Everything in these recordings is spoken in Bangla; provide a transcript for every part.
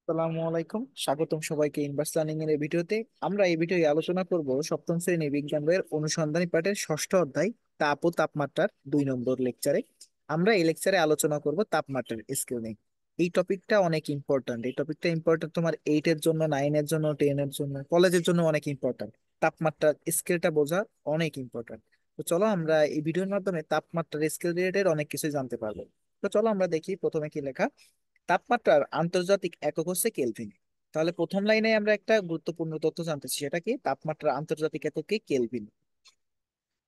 আসসালামু আলাইকুম, স্বাগতম সবাইকে ইনভার্স লার্নিং এর এই ভিডিওতে। আমরা এই ভিডিওতে আলোচনা করব সপ্তম শ্রেণী বিজ্ঞান বইয়ের অনুসন্ধানী পাঠের ষষ্ঠ অধ্যায় তাপ ও তাপমাত্রার 2 নম্বর লেকচারে। আমরা এই লেকচারে আলোচনা করব তাপমাত্রার স্কেল নিয়ে। এই টপিকটা অনেক ইম্পর্ট্যান্ট। এই টপিকটা ইম্পর্ট্যান্ট তোমার 8 এর জন্য, 9 এর জন্য, 10 এর জন্য, কলেজের জন্য অনেক ইম্পর্ট্যান্ট। তাপমাত্রার স্কেলটা বোঝা অনেক ইম্পর্ট্যান্ট। তো চলো আমরা এই ভিডিওর মাধ্যমে তাপমাত্রার স্কেল রিলেটেড অনেক কিছু জানতে পারবো। তো চলো আমরা দেখি প্রথমে কি লেখা। তাপমাত্রার আন্তর্জাতিক একক হচ্ছে কেলভিন। তাহলে প্রথম লাইনে আমরা একটা গুরুত্বপূর্ণ তথ্য জানতেছি, সেটা কি তাপমাত্রার আন্তর্জাতিক একক কি কেলভিন।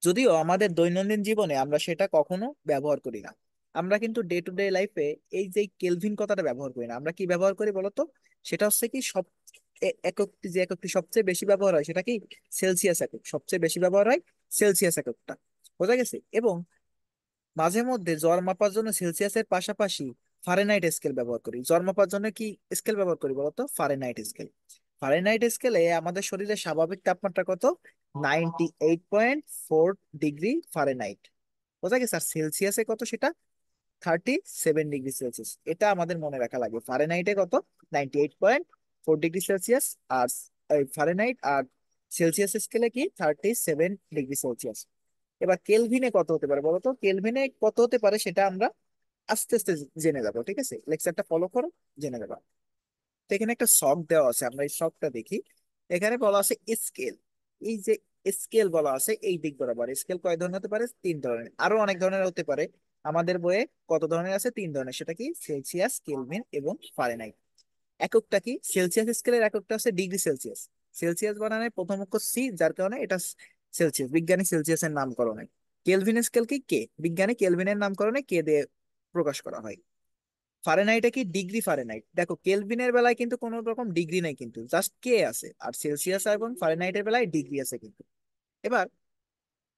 যদিও আমাদের দৈনন্দিন জীবনে আমরা সেটা কখনো ব্যবহার করি না। আমরা কিন্তু ডে টু ডে লাইফে এই যে কেলভিন কথাটা ব্যবহার করি না। আমরা কি ব্যবহার করি বলতো? সেটা হচ্ছে কি সব এককটি, যে এককটি সবচেয়ে বেশি ব্যবহার হয় সেটা কি সেলসিয়াস একক। সবচেয়ে বেশি ব্যবহার হয় সেলসিয়াস এককটা। বোঝা গেছে? এবং মাঝে মধ্যে জ্বর মাপার জন্য সেলসিয়াসের পাশাপাশি ফারেনহাইট স্কেল ব্যবহার করি। জ্বর মাপার জন্য কি স্কেল ব্যবহার করি বলতো? Fahrenheit scale. ফারেনহাইট স্কেলে আমাদের শরীরের স্বাভাবিক তাপমাত্রা কত? 98.4 ডিগ্রি ফারেনহাইট। বোঝা গেছে? আর সেলসিয়াসে কত সেটা? 37 ডিগ্রি সেলসিয়াস। এটা আমাদের মনে রাখা লাগে। ফারেনহাইটে কত? 98.4 ডিগ্রি সেলসিয়াস। আর ফারেনহাইট আর সেলসিয়াস স্কেলে কি 37 ডিগ্রি সেলসিয়াস। এবার কেলভিনে কত হতে পারে বলতো? কেলভিনে কত হতে পারে সেটা আমরা আস্তে আস্তে জেনে যাবো। ঠিক আছে, লেকচারটা ফলো করো, জেনে যাবা। তো এখানে একটা শক দেওয়া আছে, আমরা এই শকটা দেখি। এখানে বলা আছে স্কেল। এই যে স্কেল বলা আছে এই দিক বরাবর, স্কেল কয় ধরনের হতে পারে? 3 ধরনের। আরো অনেক ধরনের হতে পারে। আমাদের বইয়ে কত ধরনের আছে? 3 ধরনের। সেটা কি? সেলসিয়াস, কেলভিন এবং ফারেনহাইট। এককটা কি? সেলসিয়াস স্কেলের এককটা হচ্ছে ডিগ্রি সেলসিয়াস। সেলসিয়াস বানানের প্রথম অক্ষর সি, যার কারণে এটা সেলসিয়াস, বিজ্ঞানী সেলসিয়াসের নামকরণে। কেলভিন স্কেল কি? কে, বিজ্ঞানী কেলভিনের নামকরণে কে দিয়ে প্রকাশ করা হয়। ফারেনহাইটে কি? Degree Fahrenheit. দেখো কেলভিনের বেলায় কিন্তু কোনো রকম ডিগ্রি নাই, কিন্তু জাস্ট কে আছে। আর সেলসিয়াস এবং ফারেনহাইটের বেলায় ডিগ্রি আছে কিন্তু। এবার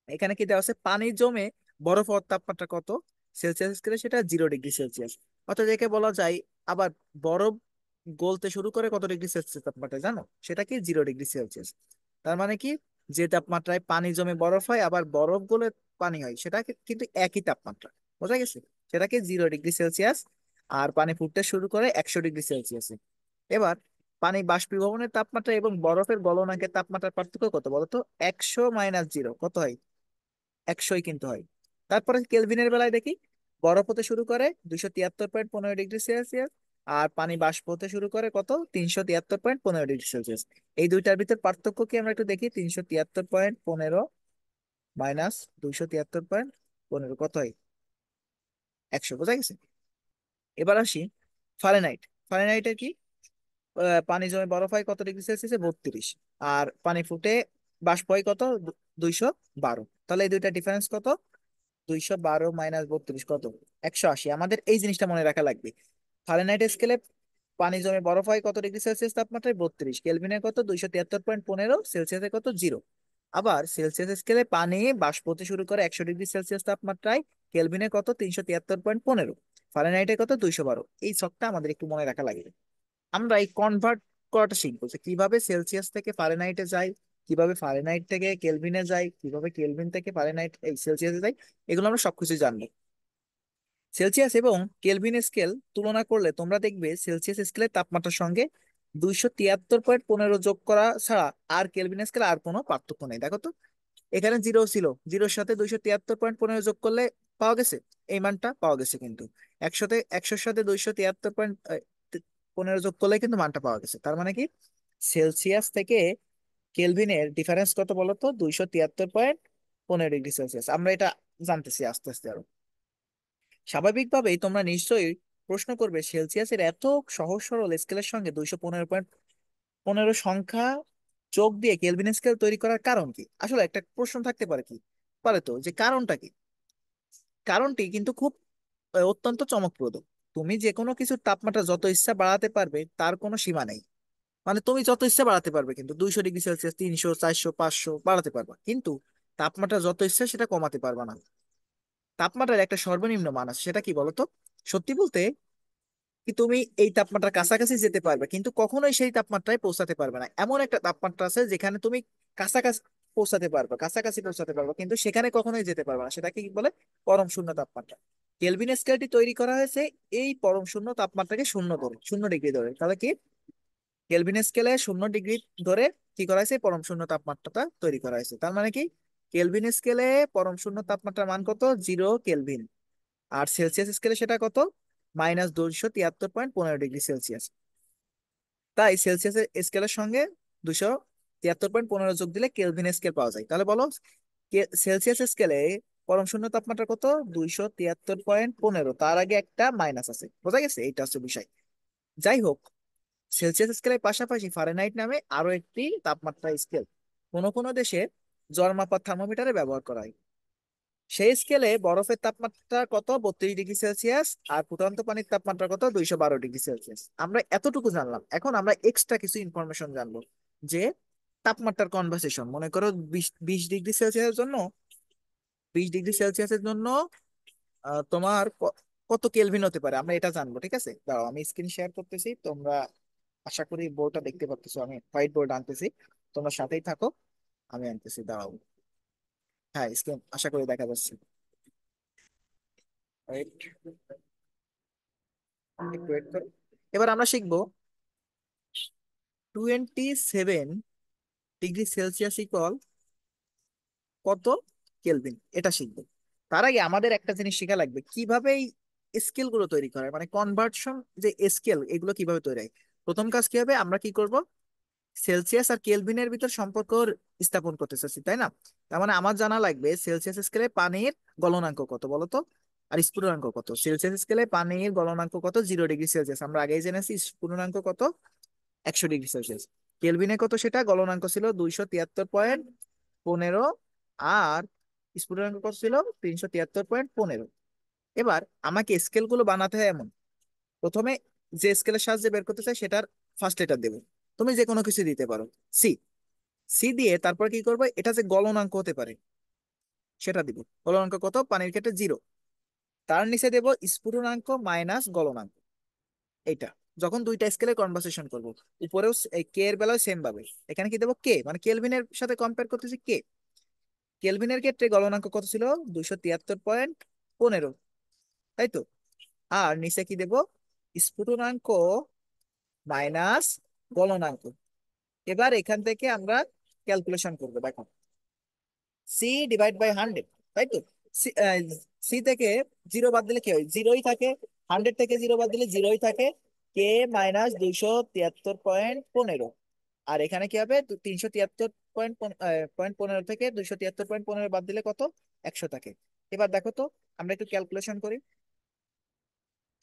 এখানে কি দেওয়া আছে? পানি জমে বরফ হওয়ার তাপমাত্রা কত সেলসিয়াস স্কেলে? সেটা 0 ডিগ্রি সেলসিয়াস। অর্থাৎ একে বলা যায় আবার বরফ গলতে শুরু করে কত ডিগ্রি সেলসিয়াস তাপমাত্রা জানো? সেটা কি? 0 ডিগ্রি সেলসিয়াস। তার মানে কি, যে তাপমাত্রায় পানি জমে বরফ হয় আবার বরফ গলে পানি হয়, সেটা কিন্তু একই তাপমাত্রা। বোঝা গেছে? সেটা কি? 0 ডিগ্রি সেলসিয়াস। আর পানি ফুটতে শুরু করে 100 ডিগ্রি সেলসিয়াসে। এবার পানি বাষ্পীভবনের তাপমাত্রা এবং বরফের গলনাঙ্কের তাপমাত্রার পার্থক্য কত বলতো? 100 - 0 কত হয়? 100ই কিন্তু হয়। তারপরে কেলভিনের বেলায় দেখি, বরফ হতে শুরু করে 273.15 ডিগ্রি সেলসিয়াস। আর পানি বাষ্প হতে শুরু করে কত? 373.15 ডিগ্রি সেলসিয়াস। এই দুইটার ভিতর পার্থক্য কি আমরা একটু দেখি। 373.15 মাইনাস 273.15 কত হয়? 100। বোঝা গেছে? এবার আসি ফারেনহাইট। ফারেনহাইটের কি? পানি জমে বরফ হয় কত ডিগ্রি সেলসিয়াসে? 32। আর পানি ফুটে বাষ্প হয় কত? 212। তাহলে এই দুইটা ডিফারেন্স কত? 212 - 32 কত? 180। আমাদের এই জিনিসটা মনে রাখা লাগবে। ফারেনহাইট স্কেলে পানি জমে বরফ হয় কত ডিগ্রি সেলসিয়াস তাপমাত্রায়? 32। কেলভিনে কত? 273.15। সেলসিয়াসে কত? 0। আবার সেলসিয়াস স্কেলে পানি বাষ্প হতে শুরু করে 100 ডিগ্রি সেলসিয়াস তাপমাত্রায়। কেলভিনে কত? 373.15। ফারেনহাইটে কত? 212। এই ছকটা আমাদের একটু মনে রাখা লাগবে। আমরা এই কনভার্ট করাটা শিখবো, যে কিভাবে সেলসিয়াস থেকে ফারেনহাইটে যায়, কিভাবে ফারেনহাইট থেকে কেলভিনে যায়, কিভাবে কেলভিন থেকে ফারেনহাইট এই সেলসিয়াসে যায়। এগুলো আমরা সবকিছু জানবো। সেলসিয়াস এবং কেলভিন স্কেল তুলনা করলে তোমরা দেখবে সেলসিয়াস স্কেলের তাপমাত্রার সঙ্গে 273.15 যোগ করা ছাড়া আর কেলভিন স্কেলে আর কোনো পার্থক্য নেই। দেখো তো, এখানে 0 ছিল, 0-র সাথে 273.15 যোগ করলে পাওয়া গেছে এই মানটা পাওয়া গেছে। কিন্তু 100-র সাথে 273.15 যোগ করলে কিন্তু মানটা পাওয়া গেছে। তার মানে কি, সেলসিয়াস থেকে কেলভিনের ডিফারেন্স কত বলতো? 273.15 ডিগ্রি সেলসিয়াস। আমরা এটা জানতেছি আস্তে আস্তে আরো। স্বাভাবিকভাবেই তোমরা নিশ্চয়ই প্রশ্ন করবে, সেলসিয়াসের এত সহজ সরল স্কেলের সঙ্গে 215.15 সংখ্যা যোগ দিয়ে কেলভিন স্কেল তৈরি করার কারণ কি? আসলে একটা প্রশ্ন থাকতে পারে, কি পারে তো, যে কারণটা কি। কারণটি কিন্তু খুব অত্যন্ত চমকপ্রদ। তুমি যে কোনো কিছুর তাপমাত্রা যত ইচ্ছা বাড়াতে পারবে, তার কোনো সীমা নেই। মানে তুমি যত ইচ্ছা বাড়াতে পারবে, কিন্তু 200 ডিগ্রি সেলসিয়াস, 300, 400, 500 বাড়াতে পারবা, কিন্তু তাপমাত্রা যত ইচ্ছা সেটা কমাতে পারবা না। তাপমাত্রার একটা সর্বনিম্ন মান আছে, সেটা কি বলতো? সত্যি বলতে কি, তুমি এই তাপমাত্রার কাছাকাছি যেতে পারবে, কিন্তু কখনোই সেই তাপমাত্রায় পৌঁছাতে পারবে না। এমন একটা তাপমাত্রা আছে যেখানে তুমি কাছাকাছি কাছাকাছি পৌঁছাতে পারবে, কিন্তু সেখানে কখনোই যেতে পারবে না। সেটা কি বলে? পরম শূন্য তাপমাত্রা। কেলভিন স্কেলটি তৈরি করা হয়েছে এই পরম শূন্য তাপমাত্রাকে শূন্য ধরে, 0 ডিগ্রি ধরে। তাহলে কি কেলভিন স্কেলে 0 ডিগ্রি ধরে কি করা হয়েছে, পরম শূন্য তাপমাত্রাটা তৈরি করা হয়েছে। তার মানে কি কেলভিন স্কেলে পরম শূন্য তাপমাত্রার মান কত, 0 কেলভিন। আর সেলসিয়াস স্কেলে সেটা কত, -273.15 ডিগ্রি সেলসিয়াস। তাই সেলসিয়াস স্কেলের সঙ্গে 273.15 যোগ দিলে কেলভিন স্কেল পাওয়া যায়। তাহলে বলো সেলসিয়াস স্কেলে পরম শূন্য তাপমাত্রা কত, 273.15। তার আগে একটা মাইনাস আছে, বোঝা গেছে, এইটা হচ্ছে বিষয়। যাই হোক, সেলসিয়াস স্কেলের পাশাপাশি ফারেনহাইট নামে আরো একটি তাপমাত্রা স্কেল কোন কোন দেশে জ্বর মাপার থার্মোমিটারে ব্যবহার করা হয়। সেই স্কেলে বরফের তাপমাত্রা কত, 32 ডিগ্রি সেলসিয়াস। আর ফুটন্ত পানির তাপমাত্রা কত, 212 ডিগ্রি সেলসিয়াস। আমরা এতটুকু জানলাম, এখন আমরা এক্সট্রা কিছু ইনফরমেশন জানবো। যে তাপমাত্রার কনভার্সেশন, মনে করো 20 ডিগ্রি সেলসিয়াসের জন্য তোমার কত কেলভিন হতে পারে, আমরা এটা জানবো। ঠিক আছে, দাঁড়াও আমি স্ক্রিন শেয়ার করতেছি, তোমরা আশা করি বোর্ডটা দেখতে পাচ্ছ। আমি হোয়াইট বোর্ড আনতেছি, তোমরা সাথেই থাকো, আমি আনতেছি, দাঁড়াও। হ্যাঁ, স্ক্রিন আশা করি দেখা যাচ্ছে। Wait, একটু ওয়েট করো। এবার আমরা শিখবো 27 ডিগ্রি সেলসিয়াস ইকুয়াল কত কেলভিন, এটা শিখবো। তার আগে আমাদের একটা জিনিস শেখা লাগবে, কিভাবে এই স্কেল গুলো তৈরি করা হয়, মানে কনভার্সন যে স্কেল, এগুলো কিভাবে তৈরি হয়। প্রথম কাজ কি হবে, আমরা কি করব, সেলসিয়াস আর কেলভিনের ভিতর সম্পর্ক স্থাপন করতে চাচ্ছি, তাই না? তার মানে আমার জানা লাগবে সেলসিয়াস স্কেলে পানির গলনাঙ্ক কত বলতো, আর স্ফুটনাঙ্ক কত। সেলসিয়াস স্কেলে পানির গলনাঙ্ক কত, 0 ডিগ্রি সেলসিয়াস, আমরা আগেই জেনেছি। স্ফুটনাঙ্ক কত, 100 ডিগ্রি সেলসিয়াস। কেলভিনে কত, সেটা গলনাঙ্ক ছিল 273.15। আর স্ফুটনাঙ্ক কত ছিল, 373.15। এবার আমাকে স্কেল গুলো বানাতে হয় এমন, প্রথমে যে স্কেলের সাহায্যে বের করতে চাই সেটার ফার্স্ট লেটার দেবো। তুমি যে কোনো কিছু দিতে পারো, সি। সি দিয়ে তারপর কি করবো, এটা যে গলনাঙ্ক হতে পারে সেটা দিব। গলনাঙ্ক কত, পানির ক্ষেত্রে 0। তার নিচে দেব স্ফুটনাঙ্ক মাইনাস গলনাঙ্ক, এইটা। যখন দুইটা স্কেলে কনভার্সেশন করব, উপরেও কে এর বেলায় সেম ভাবে এখানে কি দেবো, কে মানে কেলভিনের সাথে কম্পেয়ার করতেছি কে। কেলভিনের ক্ষেত্রে গলনাঙ্ক কত ছিল, 273.15, তাই তো। আর নিচে কি দেব, স্ফুটনাঙ্ক মাইনাস গলনাঙ্ক। এবার এখান থেকে আমরা ক্যালকুলেশন করবো, দেখো C/100, তাই তো। সি সি থেকে 0 বাদ দিলে কি হয়, 0ই থাকে। 100 থেকে 0 বাদ দিলে 0ই থাকে। কে -273.15। আর এখানে কি হবে, 373.15 থেকে 273.15 বাদ দিলে কত, 100 থাকে। এবার দেখো তো, আমরা একটু ক্যালকুলেশন করি।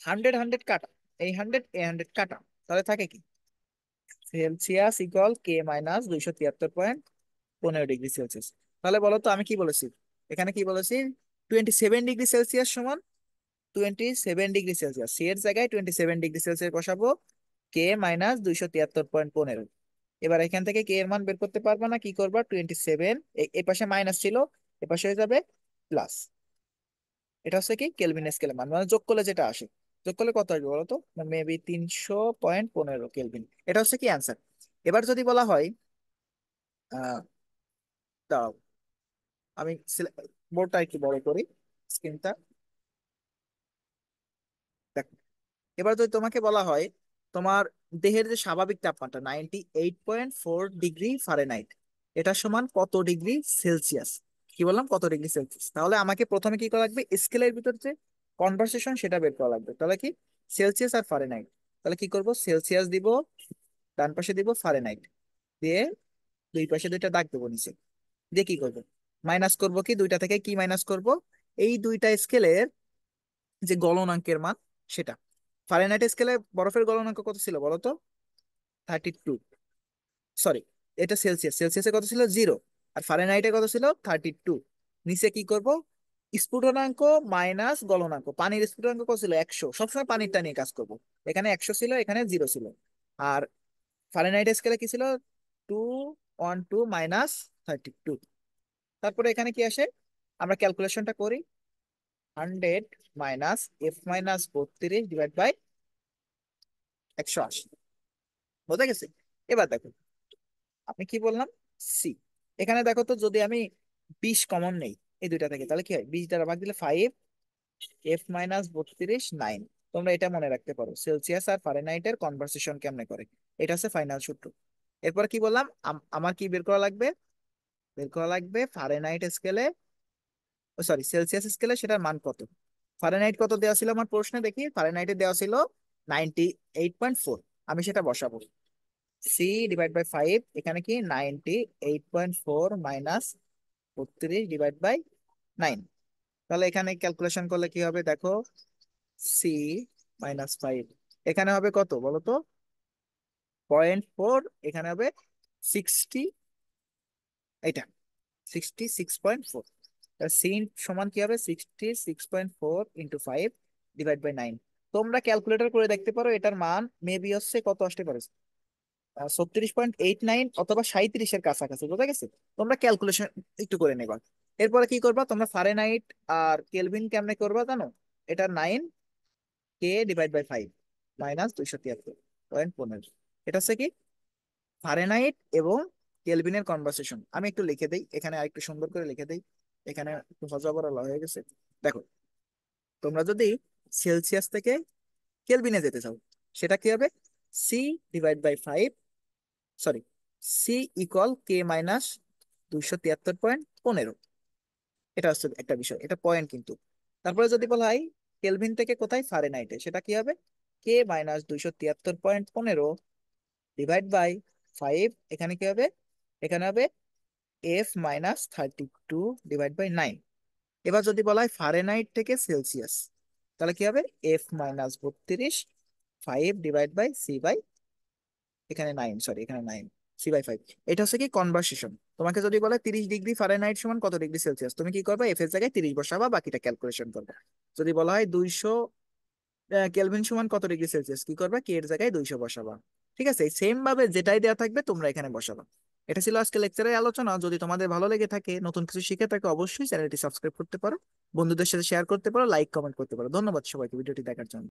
100 কাটা, এই 100 এই 100 কাটা, তাহলে থাকে কি, Celsius equal K -273.15 degree Celsius. তাহলে বলো তো আমি কি বলেছি, এখানে কি বলেছি, 27 ডিগ্রি সেলসিয়াস সমান 27 ডিগ্রি সেলসিয়াস। সি এর জায়গায় 27 ডিগ্রি সেলসিয়াস বসাবো, K -273.15। এবার এখান থেকে কে এর মান বের করতে পারবা না, কি করবা, 27, এই পাশে মাইনাস ছিল, এ পাশে হয়ে যাবে প্লাস। এটা হচ্ছে কি কেলভিন স্কেলের মান, মানে যোগ করলে যেটা আসে। যোগ করলে কত আসবে বলতো, মেবি 300.15 কেলভিন। এটা হচ্ছে কি অ্যান্সার। এবার যদি বলা হয়, আহ দাঁড়াও, আমি বোর্ডটা একটু বড় করি, স্ক্রিনটা দেখো। এবার যদি তোমাকে বলা হয় তোমার দেহের যে স্বাভাবিক তাপমাত্রা 98.4 ডিগ্রি ফারেনহাইট, এটা সমান কত ডিগ্রি সেলসিয়াস। কি বললাম, কত ডিগ্রি সেলসিয়াস। তাহলে আমাকে প্রথমে কি করা লাগবে, স্কেলের ভিতর যে কনভার্সেশন সেটা বের করা লাগবে। তাহলে কি, সেলসিয়াস আর ফারেনহাইট। তাহলে কি করব, সেলসিয়াস দিব, ডান পাশে দিব ফারেনহাইট, দিয়ে দুই পাশে দুইটা দাগ দেবো নিচে। দিয়ে কি করব, মাইনাস করব, কি দুইটা থেকে কি মাইনাস করব, এই দুইটা স্কেলের যে গলনাঙ্কের মান সেটা। ফারেনহাইট স্কেলে বরফের গলনাঙ্ক কত ছিল বলতো, 32। সরি, এটা সেলসিয়াস, সেলসিয়াসে কত ছিল, 0। আর ফারেনহাইটে কত ছিল, 32। নিচে কি করব, স্ফুটনাঙ্ক মাইনাস গলনাঙ্ক। পানির স্ফুটনাঙ্ক কত ছিল, 100। সবসময় পানিরটা নিয়ে কাজ করব। এখানে 100 ছিল, এখানে 0 ছিল। আর ফারেনহাইট স্কেলে কি ছিল, 212 - 32। তারপরে এখানে কি আসে, আমরা ক্যালকুলেশনটা করি। 100 - F - 32 / 180, বোঝা গেছে। এবার দেখো, আমি কি বললাম, সি। এখানে দেখো তো, যদি আমি 20 কমন নেই এই দুইটা থেকে, তাহলে কি হয়, 20 দ্বারা ভাগ দিলে 5, F-32 9। তোমরা এটা মনে রাখতে পারো, সেলসিয়াস আর ফারেনহাইটের কনভার্সেশন কেমনে করে। এটা হচ্ছে ফাইনাল সূত্র। এরপর কি বললাম, আমার কি বের করা লাগবে? বের করা লাগবে ফারেনহাইট স্কেলে, সরি সেলসিয়াস স্কেলে সেটার মান কত। ফারেনহাইট কত দেওয়া ছিল আমার প্রশ্নে, দেখি ফারেনহাইটে দেওয়া ছিল 98.4। আমি সেটা বসাবো, C/5, এখানে কি 98.4 মাইনাস 32/9। তাহলে এখানে ক্যালকুলেশন করলে কি হবে দেখো, C-5 এখানে হবে কত বলো তো, 0.4, এখানে হবে 60, এটা 66.4। সি সমান কি হবে, 66.4 × 5 / 9। তোমরা ক্যালকুলেটর করে দেখতে পারো, এটার মান মেবি হচ্ছে কত আসতে পারে, 36.89 অথবা 37-এর কাছাকাছি, বোঝা গেছে। তোমরা ক্যালকুলেশন একটু করে নেবা। এরপরে কি করবা তোমরা, ফারেনহাইট আর কেলভিন কেমনে করবা জানো, এটা 9K/5 মাইনাস 273.15। এটা হচ্ছে কি ফারেনহাইট এবং কেলভিনের কনভার্সেশন। আমি একটু লিখে দেই এখানে, আর একটু সুন্দর করে লিখে দেই, এখানে একটু হজবরল হয়ে গেছে। দেখো, তোমরা যদি সেলসিয়াস থেকে কেলভিনে যেতে চাও, সেটা কি হবে, C/5, সরি, C=K-273.15। এটা হচ্ছে একটা বিষয়, এটা পয়েন্ট কিন্তু। তারপরে যদি বলা হয় কেলভিন থেকে কোথায়, ফারেনহাইটে, সেটা কি হবে, K-273.15 এখানে কি হবে, এখানে হবে F-32/9। এবার যদি বলা হয় ফারেনহাইট থেকে সেলসিয়াস, তাহলে কি হবে, F-32 5/C/, এখানে 9, সরি এখানে 9, C/5। এটা হচ্ছে কি কনভার্সেশন। তোমাকে যদি বলে 30°F সমান কত ডিগ্রি সেলসিয়াস, তুমি কি করবে, এফ এর জায়গায় 30 বসাবা, বাকিটা ক্যালকুলেশন করবে। যদি বলা হয় 200 কেলভিন সমান কত ডিগ্রি সেলসিয়াস, কি করবা, কে এর জায়গায় 200 বসাবা। ঠিক আছে, সেম ভাবে যেটাই দেওয়া থাকবে তোমরা এখানে বসাবা। এটা ছিল আজকে লেকচারের আলোচনা। যদি তোমাদের ভালো লেগে থাকে, নতুন কিছু শিখে থাকে, অবশ্যই চ্যানেলটি সাবস্ক্রাইব করতে পারো, বন্ধুদের সাথে শেয়ার করতে পারো, লাইক কমেন্ট করতে পারো। ধন্যবাদ সবাইকে ভিডিওটি দেখার জন্য।